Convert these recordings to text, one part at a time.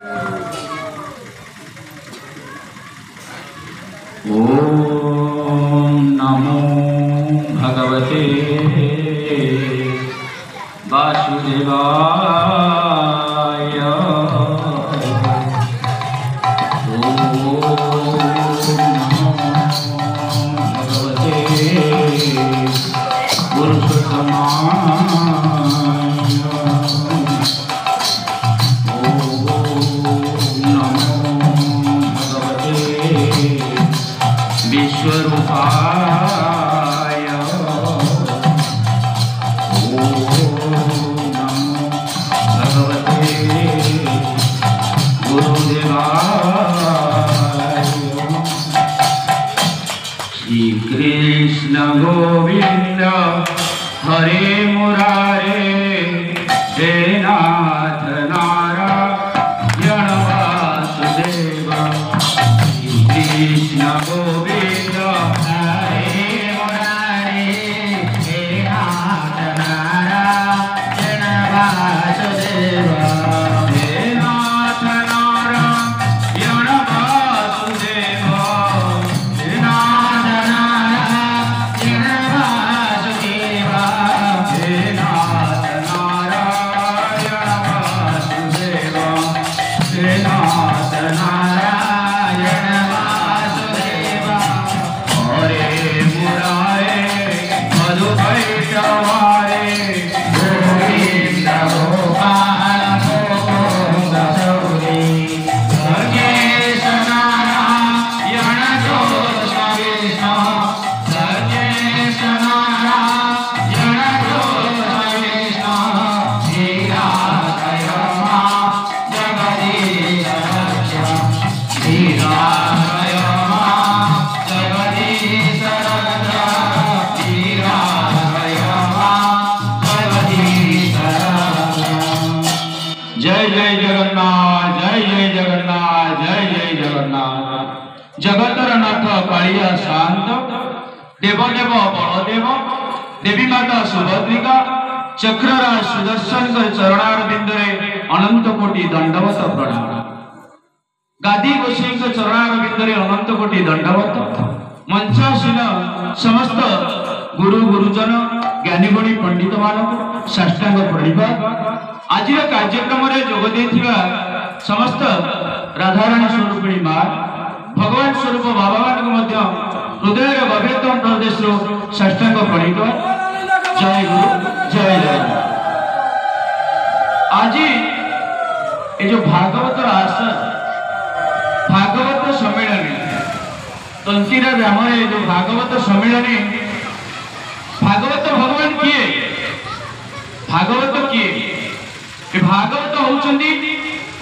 ओम नमो भगवते वासुदेवाय। ओम नमो भगवते पुरुषोत्तमाय। विश्वरूपाय। ओम नमो भगवते गुरुदेवाय। श्री कृष्ण गोविंद हरे मुरारे हे नाथ नारायण वासुदेव। श्री कृष्ण गोविंद हरे मुरारे हे नाथ नारायण वासुदेव। हे नाथ नारायण वासुदेव। हे नाथ नारायण वासुदेव। हे नाथ नारायण वासुदेव। हे नाथ नारायण वासुदेव। हरे मुरारे मधुकैटवारे गोविंद गोपाल मुकुंद गौरी। सर्वेश नारायण दोष विष्णु। सर्वेश नारायण दोष विष्णु। श्रीराधय मां जगदीश रक्ष। श्रीराधय मां जगदीश रक्ष। श्रीराधय मां जगदीश रक्ष। जय जय जगन्नाथ, जय जय जगन्नाथ, जय जय जगन्नाथ। जगतर नाथ कालिया शांत, देवदेव बलदेव, देवी माता सुभद्रिका, चक्रराज सुदर्शन चरणारविंदरे अनंत कोटि दंडवत प्रणाम। गादी गोसाई चरणारविंदरे अनंत कोटि दंडवत। मंचासीन समस्त गुरु गुरुजन ज्ञानी गुणी पंडित मानक साष्टांग प्रणिपात। आज कार्यक्रम जोग देथिबा समस्त राधाराणी स्वरूपिणी मां भगवान स्वरूप बाबा मान हृदय गभीरतम प्रदेश साष्टांग प्रणिपात। जय गुरु जय जय। आज ये जो भागवत आसन भागवत सम्मेलनी तंतीरा ग्राम जो भागवत सम्मेलनी भागवत भगवान किए भागवत किए भागवत होउचंदी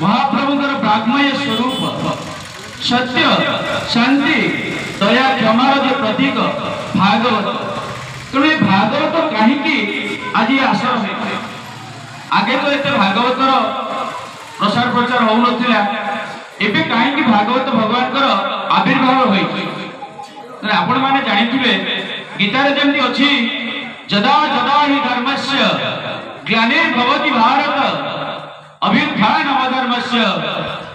महाप्रभुकर ब्राह्मय स्वरूप सत्य शांति दया क्षमार जो प्रतीक भागवत। तेणु भागवत कहीं आज आसन आगे तो ये भागवतर प्रसार प्रचार हो नाला एबे कहीं भागवत भगवान आविर्भाव होती आपण मैंने जानी गीतार जमी अच्छी जदा जदा ही धर्मस्य ग्लानिर्भवति भारत अभ्युत्थानमधर्मस्य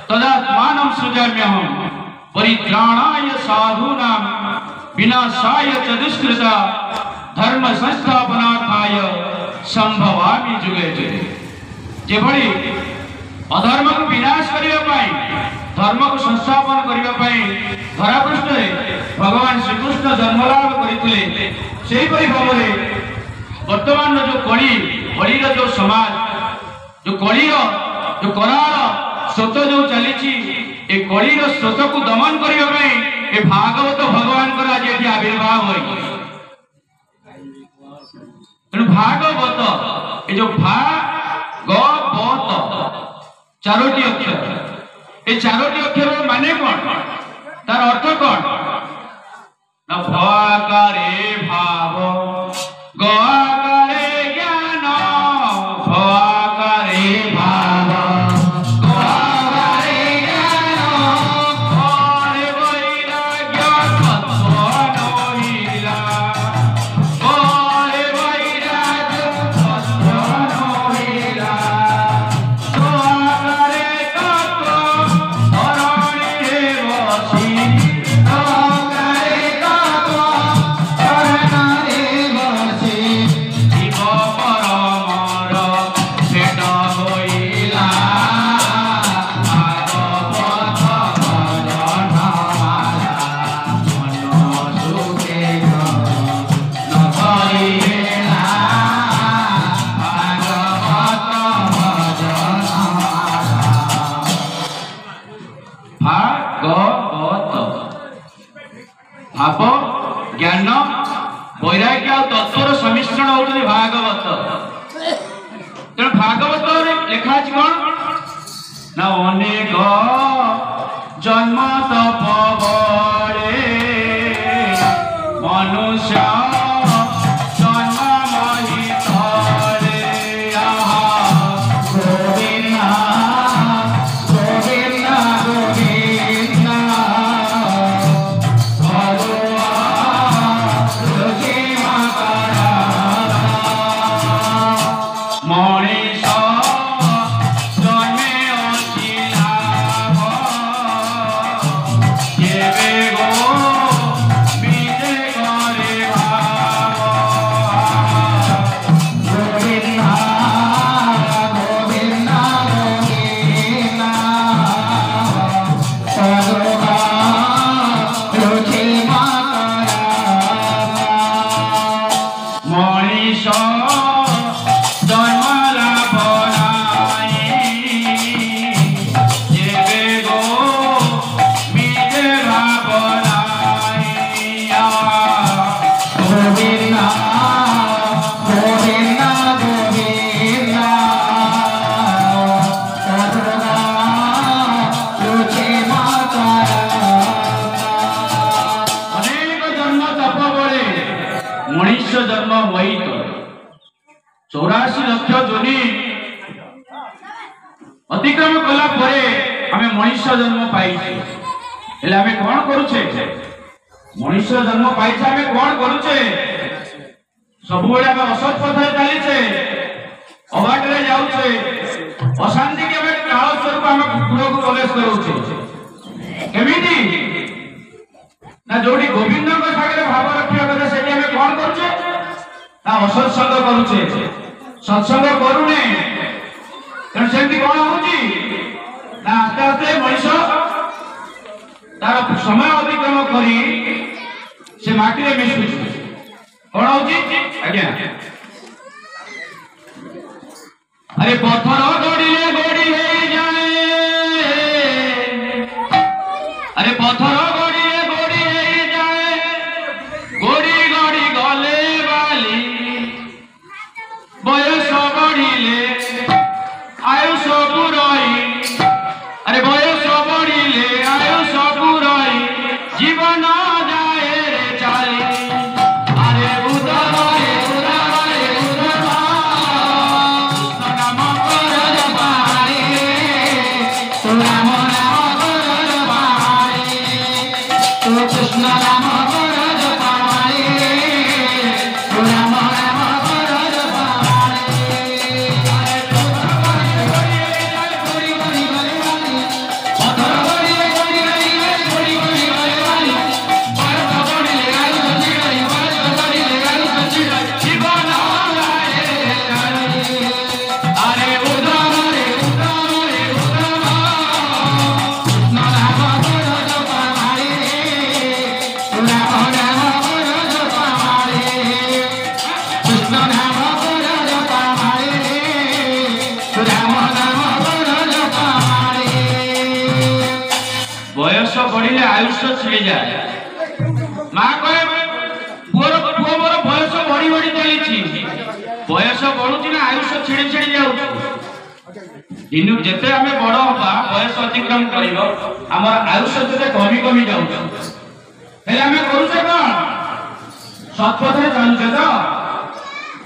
तदात्मानं सृजाम्यहं परित्राणाय साधूनां विनाशाय च दुष्कृता धर्म संस्थापनार्थाय संभवामि जुगे जुगे। जेभଳି अधर्म को विनाश करने धर्म को संस्थापन करने धरापृष्ठ भगवान श्रीकृष्ण जन्मलाभ करते भाव में वर्तमान जो कली जो समाज जो कली जो करार स्रोत जो चली कलीर स्रोत को दमन करने भागवत भगवान आज ये आविर्भाव हो भागवत ये जो भागवत चारोटी अक्षर ये चारोटी अक्षर माने कौन तार अर्थ कौन न भवाकारे भाव गवाकारे ज्ञान भवाकारे भाव गवाकारे ज्ञान हरे वैराग्य तत्व नहिला हरे वैराग्य तत्व नहिला गवाकारे तत्व आप ज्ञान वैराग्य और तत्वर सम्मिश्रण होती भागवत। तेणु भागवत लिखा कौन ना अनेक जन्म तप बड़े मनुष्य जन्म वही तो 84 लक्ष जोनि अतिक्रम कला परे हमें मनुष्य जन्म पाइछे। हेले हमें कोन करूछे मनुष्य जन्म पाइछे हमें कोन करूछे सब बेले हमें असत पथरे चलीछे अबाटरे जाउछे अशांति के हमें काल स्वरूप हमें कुकुर को प्रवेश करूछे केमिति ना जोड़ी गोविंद को सागरे भाव रखिया करे सेठी हमें कोन करूछे ना असत्संग करूछे सत्संग करूने तेणु सेमती कौन होची ना आस्ते आस्ते मनुष्य तार समय अतिक्रम करी से माटी रे मिसुची कौन होची आज्ञा अरे पत्थर गड़िले गड़ी हे जाए अरे पत्थर गड़िले गड़ी हे जाए गड़ी गड़ी गले वाली बयस बढ़िले आयुष बुराई अरे बयस बढ़िले आयुष बुराई जीवन जाए रे चाली अरे उदमा नाम कर पाए तो राम नाम कर पाए तो कृष्ण नाम कर पाए तो राम बयस बढ़िले आयुष छिड़ी जाए माँ कहे पुओर पुओ मोर बयस बढ़ी बढ़ी चली बयस बढ़ुची ना आयुष छिड़ी छिड़ी जाऊँ दिन जिते आम बड़ हवा बयस अतिक्रम कर आयुष जिते कमी कमी जाऊँ करुचे कौन सत्पथे चलुचे तो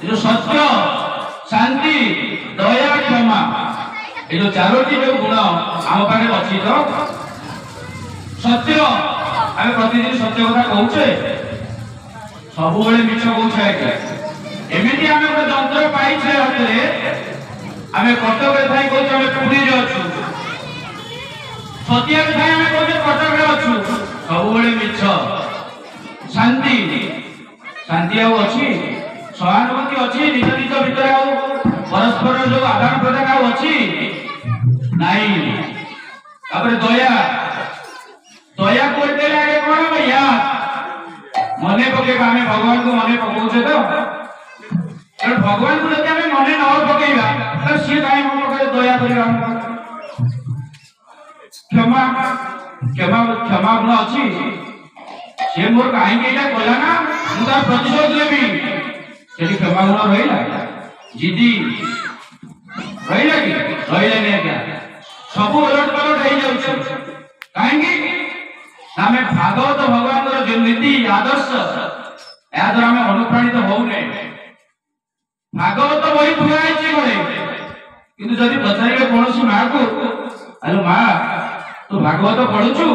जो सत्य शांति दया क्षमा ये जो चारोटी जो गुण आम पाखे अच्छी तो सत्य आम प्रतिदिन सत्य कथा कहूचे सब मिछ कहूचे एमती आम गोटे जंत्र पाइछे हाथ आम कटक थाई कहूँ आम पुरी अच्छु सतिया थाई आम कहूँ कटक अच्छु सब मिछ शांति शांति अच्छी सहानुभूति अच्छी निज निज भितर परस्पर जो आदान प्रदान अच्छी नाई दया दया करते आगे कौन भैया मन पके आम भगवान को मन पकाउे तो भगवान को जब मन न पकेबा तो सी कहीं मन पकड़े दया कर क्षमा क्षमा क्षमा गुण अच्छी से मोर कहीं एटा कला ना मु तार प्रतिशोध लेबी सेठी क्षमा गुण रहिला जिदी रहिला कि रहिला नै क्या सब उलट पलट हो जाउछ काहेकि आमे भागवत भगवान जो नीति आदर्श या द्वारा आमे अनुप्राणित होउने भागवत बही थुआई छी घरे किंतु जदि पचारिबे कोनोसी मां को हेलो मां तू भागवत पढुछु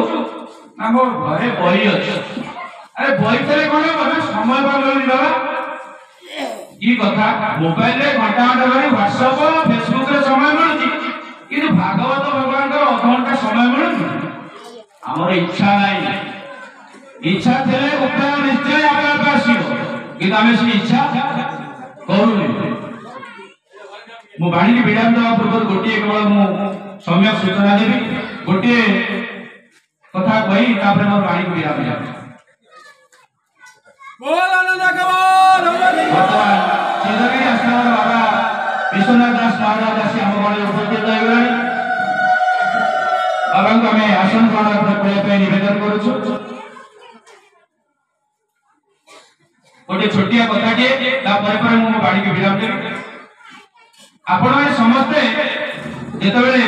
ना मोर घरे बही अछि अरे बही तले कोन बना समय पागल बाबा की कथा मोबाइल रे घंटा घंटा धरि व्हाट्सएप फेसबुक रे समय मिलुची किंतु भागवत भगवान को आधा घंटा समय मिलुची हमर इच्छा नाही इच्छा थेले उपाय निश्चय आपे आपे आसीबो कि आमे से इच्छा करूनी मु बाणी के विराम देवा पूर्व गोटे केवल मु सम्यक सूचना देबी गोटे कथा कही तापर मोर बाणी के विराम देबी बोल आनंद कमाल भगवान श्रीधरी आश्रम बाबा विश्वनाथ दास महाराज आसी हम गणे उपस्थित होइगले बाबा को हमें आसन प्रदान करबे पे निवेदन करूछु गोटे छोटिया कथाटे तापर पर मु बाणी के विराम देबी आपण समस्ते जेतेबेले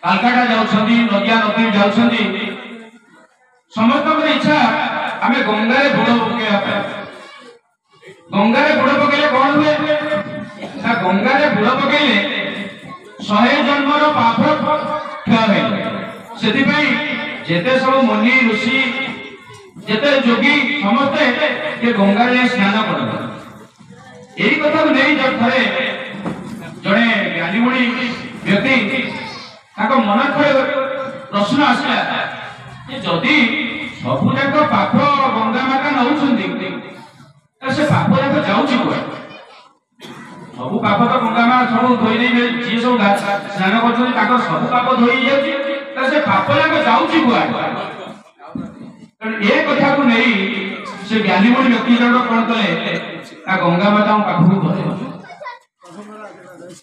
कालकाटा जाउछंदी नदिया नदी जाउछंदी समस्त इच्छा आमे गंगा रे बुड़ पकेया गंगा रे बुड़ पकेले कोन हुए ना गंगा रे बुड़ पकेले 100 जन्मर पाप क्षय होय सेति पई जेते सब मुनि ऋषि जेते जोगी समस्ते ये गंगा रे स्नान करबे एही कथा को नै जब थरे जणे ज्ञानी मुनि व्यक्ति ताको मन थरे प्रश्न आसला कि जदी सबु जाक पाप गंगा माता नउछंदी से पाप जाक जाउची को सबु पाप तो गंगा मा सब धोई नै जे सब स्नान करछन ताको सब पाप धोई जाउची से पाप जाक जाउची को ए कथा को नै से ज्ञानी मुनि व्यक्ति जण कोन कले आ गंगा माता पाखु गले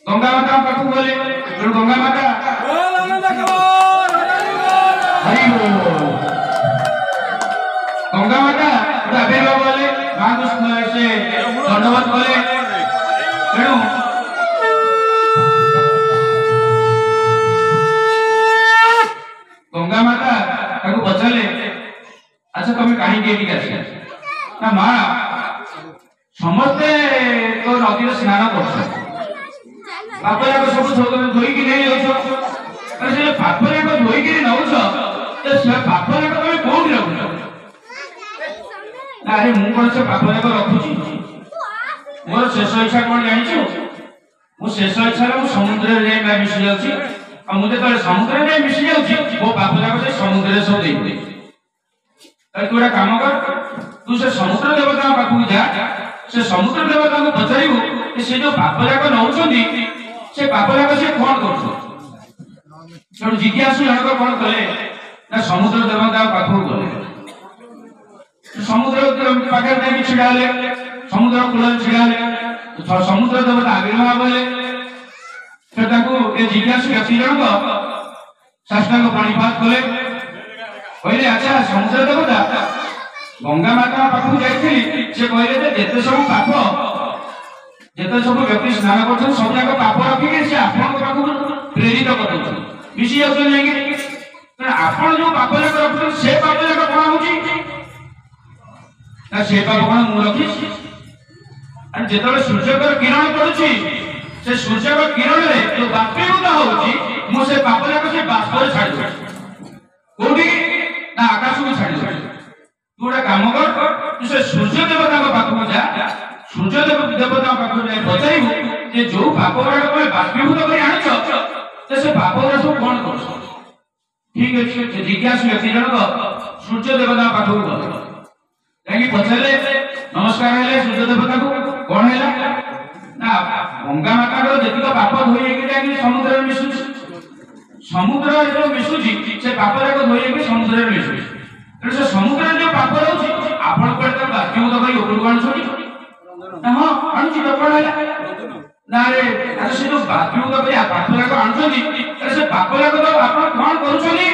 गंगा माता पाखु गले गंगा माता बोल आनंद कमाल हरि बोल गंगा माता आविर्भाव बोले मां कृष्ण से धन्यवाद बोले तेणु गंगा माता ताको बचले अच्छा तुम कहीं के आसी ना मां समस्ते तो नदी स्नान कर पाप जाक सब धोईकी नहीं जाऊछ से पाप जाक धोईकी नौछ से पाप जाक तुम कौन रखुछ अरे मु कौन से पाप जाक रखुची मोर शेष इच्छा कौन जानिछु मु शेष इच्छा रे समुद्र रे मैं मिसि जाउची आ मु जे समुद्र रे मिसि जाउची वो पाप जाक से समुद्र रे सब देई तू एक काम कर तू से समुद्र देवता पाखु जा से समुद्र देवता को पचारिबो कि से जो पाप जाक नउछंदी से पाप जाक से कोन करछो जण जिज्ञासु जनक कोन कले ना समुद्र देवता पाखु गले समुद्र पाखे नहीं छिड़ाले समुद्र कूल छिड़ाले समुद्र देवता आविर्भाव हेले से ताको ए जिज्ञासु व्यक्ति जनक शास्त्रांग पाणीपात कले कहले अच्छा समुद्र देवता गंगा माता पाखु जाइथिली से कहले जे जेते सब पाप जेते सब व्यक्ति स्नान करछन सब जाक पाप रखि के से आपन पाखु प्रेरित करछन मिसी जाउछन जाके कारण आपन जो पाप जाक रखछन से पाप जाक कोन होची ना से पाप कोन मु रखि आ जेतले सूर्यकर किरण पड़ुची से सूर्यकर किरण रे जो बाष्पीभूत होउची मु से पाप जाक से बाष्प रे छाडी दउ कोठी ना आकाश को छाड़ी दे तू एक काम कर तू से सूर्य देवता को पाखु जा सूर्य देवता पाखु जाय पचारिबो जे जो पाप गुड़ा को बाष्पीभूत करी आनिछ से पाप गुड़ा सब कोन करछ ठीक अछि से जिज्ञासु व्यक्ति जनक सूर्य देवता पाखु गले काकी पचारले नमस्कार हेले सूर्य देवता को कोन हैला ना गंगा माता को जेतिक पाप धोई के जाय समुद्र में मिसुछ समुद्र जो मिसुची से पाप जाक धोई के समुद्र में मिसुची से समुद्र जो पाप रहउची आपण पर त बाष्पीभूत करी ऊपर कोन छोटी हां आणुची तो कोन हैला ना रे आज से जो बाष्पीभूत करी पाप जाक आणछोनी से पाप जाक तो आपण कोन करूछनी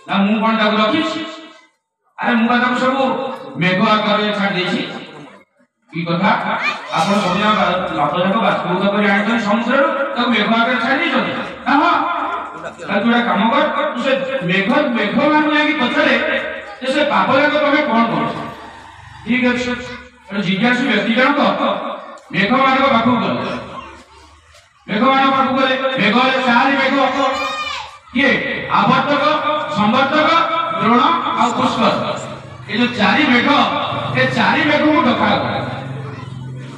ना मु कोन ताको रखिस आ ଆରେ ମୁଁ ତାକୁ ସବୁ ମେଘ ଆକାରରେ ଛାଡ଼ି ଦେଇଛି କି କଥା ଆପଣ ସବୁ ବାପ ଯାକ ବାଷ୍ପୀଭୂତ କରି ଆଣିଛନ୍ତି ସମୁଦ୍ରରୁ ତାକୁ ମେଘ ଆକାରରେ ଛାଡ଼ି ଦେଇଛନ୍ତି। ହଁ ତାହେଲେ ତୁ ଗୋଟେ କାମ କର ତୁ ସେ ମେଘ ମାନଙ୍କୁ ଯାଇକି ପଚାରେ ଯେ ସେ ପାପ ଯାକ ତମେ କଣ କରୁଛ। ଠିକ ଅଛି ଜିଜ୍ଞାସୁ ବ୍ୟକ୍ତି ଜଣକ ମେଘ ମାନଙ୍କ ପାଖକୁ ଗଲେ ମେଘମାନଙ୍କ ପାଖକୁ ଗଲେ ମେଘରେ ଚାରି ମେଘ କିଏ ଆବର୍ତ୍ତକ ସମ୍ବର୍ତ୍ତକ ଦ୍ରୋଣ ଆଉ ପୁଷ୍କର ଏ ଯୋଉ ଚାରି ମେଘ ଏ ଚାରି ମେଘକୁ ଡକାଗଲା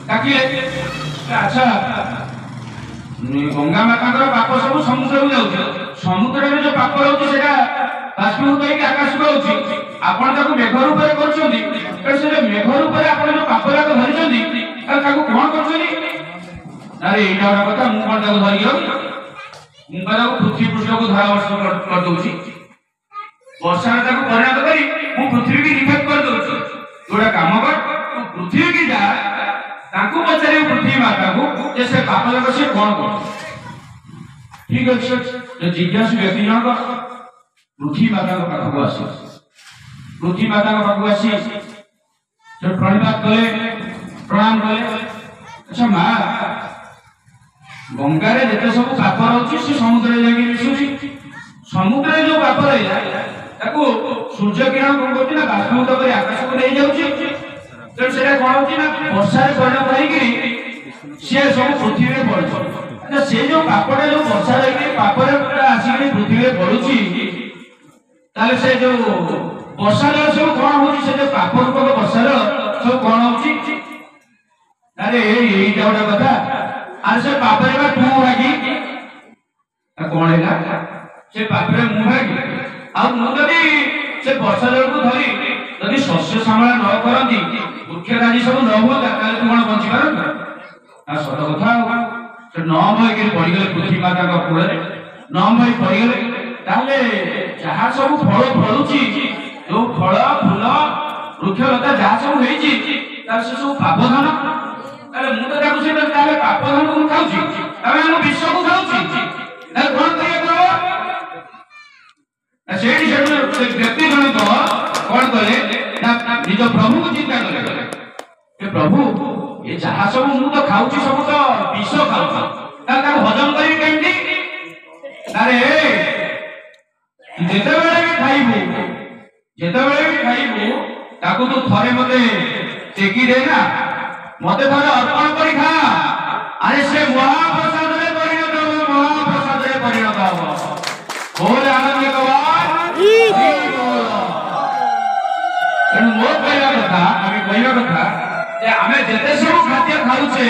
ଡାକିଲେ ଆଚ୍ଛା ଗଙ୍ଗା ମାତାଙ୍କର ପାପ ସବୁ ସମୁଦ୍ରକୁ ଯାଉଛି ସମୁଦ୍ରରେ ଯୋଉ ପାପ ରହୁଛି ସେଟା ବାଷ୍ପୀଭୂତ ହେଇକି ଆକାଶକୁ ଯାଉଛି ଆପଣ ତାକୁ ମେଘ ରୂପରେ କରୁଛନ୍ତି ସେ ଯୋଉ ମେଘ ରୂପରେ ଆପଣ ଯୋଉ ପାପ ଯାକ ଧରିଛନ୍ତି ତାକୁ କଣ କରୁଛନ୍ତି। ଆରେ ଏଇଟା ଗୋଟେ କଥା ମୁଁ କଣ ତାକୁ ଧରିକି ମୁଁ ତାକୁ ପୃଥିବୀ ପୃଷ୍ଠକୁ ଧାରାବର୍ଷ କରିଦଉଛି ବର୍ଷାରେ ତାକୁ ପରିଣତ କରି ମୁଁ ପୃଥିବୀକି ରିଫେକ୍ଟ କରିଦଉଛି। ଯୋଉଟା କାମ କର ପୃଥିବୀକି ଯା ତାଙ୍କୁ ପଚାରିବୁ ପୃଥିବୀ ମାତାକୁ ଯେ ସେ ପାପ ଯାକ ସେ କଣ କରୁଛି। ଠିକ ଅଛି ଜିଜ୍ଞାସୁ ବ୍ୟକ୍ତି ଜଣକ ପୃଥିବୀ ମାତାଙ୍କ ପାଖକୁ ଆସି ପୃଥିବୀ ମାତାଙ୍କ ପାଖକୁ ଆସି ପ୍ରଣିପାତ କଲେ ପ୍ରଣାମ କଲେ ଆଚ୍ଛା ମା ଗଙ୍ଗାରେ ଯେତେ ସବୁ ପାପ ରହୁଛି ସେ ସମୁଦ୍ରରେ ଯାଇକି ମିଶୁଛି ସମୁଦ୍ରରେ ଯୋଉ ପାପ ରହିଲା ତାକୁ ସୂର୍ଯ୍ୟ କିରଣ କଣ କରୁଛି ନା ବାଷ୍ପୀଭୂତ କରି ଆକାଶକୁ ନେଇଯାଉଛି ତେଣୁ ସେଟା କଣ ହଉଛି ନା ବର୍ଷାରେ ପରିଣତ ହେଇକିରି ସେ ସବୁ ପୃଥିବୀରେ ପଡୁଛି। ସେ ଯୋଉ ପାପଟା ଯୋଉ ବର୍ଷା ହେଇକି ପାପରେ ଆସିକି ପୃଥିବୀରେ ପଡୁଛି ତାହେଲେ ସେ ଯୋଉ ବର୍ଷା ଜଳ ସବୁ କଣ ହଉଛି ସେ ଯୋଉ ପାପ ରୂପକ ବର୍ଷା ଜଳ ସବୁ କଣ ହଉଛି। ଆରେ ଏଇଟା ଗୋଟେ କଥା ଆରେ ସେ ପାପରେ ବା ତୁ ଭାଗି କଣ ହେଲା ସେ ପାପରେ ମୁଁ ଭାଗି ଆଉ ମୁଁ ଯଦି ସେ ବର୍ଷା ଜଳକୁ ଧରି ଯଦି ଶସ୍ୟ ଶ୍ୟାମଳା ନ କରନ୍ତି ବୃକ୍ଷ ରାଜି ସବୁ ନ ହୁଅନ୍ତା ତାହେଲେ ତୁ କଣ ବଞ୍ଚିପାରନ୍ତୁ। ସତ କଥା ସେ ନ ଭୟକି ପଡିଗଲେ ପୃଥିବୀ ମାତାଙ୍କ କୂଳରେ ନ ଭୟ ପଡିଗଲେ ତାହେଲେ ଯାହା ସବୁ ଫଳ ଫଳୁଛି ଯୋଉ ଫଳ ଫୁଲ ବୃକ୍ଷଲତା ଯାହା ସବୁ ହେଇଛି ତାର ସେ ସବୁ ପାପଧନ ତାହେଲେ ମୁଁ ତ ତାକୁ ସେଇଟା ତାହେଲେ ପାପଧନକୁ ମୁଁ ଖାଉଛି ତାହେଲେ ମୁଁ ବିଷକୁ ଖାଉଛି ତାହେଲେ କଣ କରିବାକୁ ହବ। ସେଇଠି ବ୍ୟକ୍ତି ଜଣକ କଣ କଲେ ନା ନିଜ ପ୍ରଭୁକୁ ଚିନ୍ତା କଲେ ଏ ପ୍ରଭୁ ଏ ଯାହା ସବୁ ମୁଁ ତ ଖାଉଛି ସବୁ ତ ବିଷ ଖାଉଛି ତାହେଲେ ତାକୁ ହଜମ କରିବି କେମିତି। ଆରେ ଯେତେବେଳେ ବି ଖାଇବୁ ତାକୁ ତୁ ଥରେ ମତେ ଟେକି ଦେ ନା ମତେ ଥରେ ଅର୍ପଣ କରି ଖା। ଆରେ ସେ ମହାପ୍ରସାଦରେ ପରିଣତ ହବ ବୋଲେ ଆନନ୍ଦ ତେଣୁ ମୋ କହିବା କଥା ଆମେ କହିବା କଥା ଯେ ଆମେ ଯେତେ ସବୁ ଖାଦ୍ୟ ଖାଉଛେ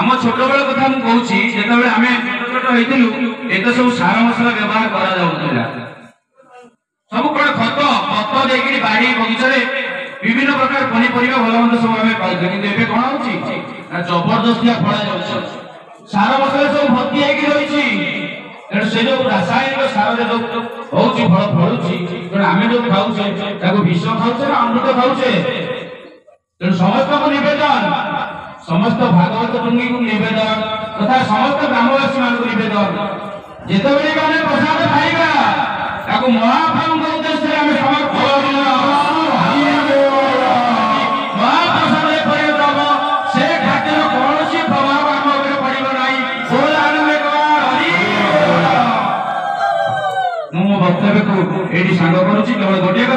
ଆମ ଛୋଟବେଳ କଥା ମୁଁ କହୁଛି ଯେତେବେଳେ ଆମେ ଛୋଟ ହେଇଥିଲୁ ଏତେ ସବୁ ସାର ମସଲା ବ୍ୟବହାର କରାଯାଉଥିଲା ସବୁ କଣ ଖତ ଦେଇକିରି ବାଡି ବଗିଚାରେ ବିଭିନ୍ନ ପ୍ରକାର ପନିପରିବା ଭଲ ମନ୍ଦ ସବୁ ଆମେ ପାଉଛେ କିନ୍ତୁ ଏବେ କଣ ହଉଛି ନା ଜବରଦସ୍ତିଆ ଫଳା ଯାଉଛି ସାର ମସଲା ସବୁ ଭର୍ତ୍ତି ହେଇକି ରହିଛି ତେଣୁ ସେ ଯୋଉ ରାସାୟନିକ ସାରରେ ଯୋଉ ହଉଛି ଫଳ ଫଳୁଛି ତେଣୁ ଆମେ ଯୋଉ ଖାଉଛେ ତାକୁ ବିଷ ଖାଉଛେ ନା ଅମୃତ ଖାଉଛେ। ତେଣୁ ସମସ୍ତଙ୍କୁ ନିବେଦନ ସମସ୍ତ ଭାଗବତ ଟୁଙ୍ଗୀକୁ ନିବେଦନ ତଥା ସମସ୍ତ ଗ୍ରାମବାସୀ ମାନଙ୍କୁ ନିବେଦନ ଯେତେବେଳେ ଆମେ ପ୍ରସାଦ ଖାଇବା ତାକୁ ମହାପ୍ରଭୁଙ୍କ ଉଦ୍ଦେଶ୍ୟରେ ଆମେ ସମର୍ପଣ ମହାପ୍ରସାଦରେ ପରିଣତ ହବ ସେ ଖାଦ୍ୟର କୌଣସି ପ୍ରଭାବ ଆମ ଉପରେ ପଡିବ ନାହିଁ। ମୁଁ ମୋ ବକ୍ତବ୍ୟକୁ ଏଇଠି ସାଙ୍ଗ କରୁଛି କେବଳ ଗୋଟିଏ କଥା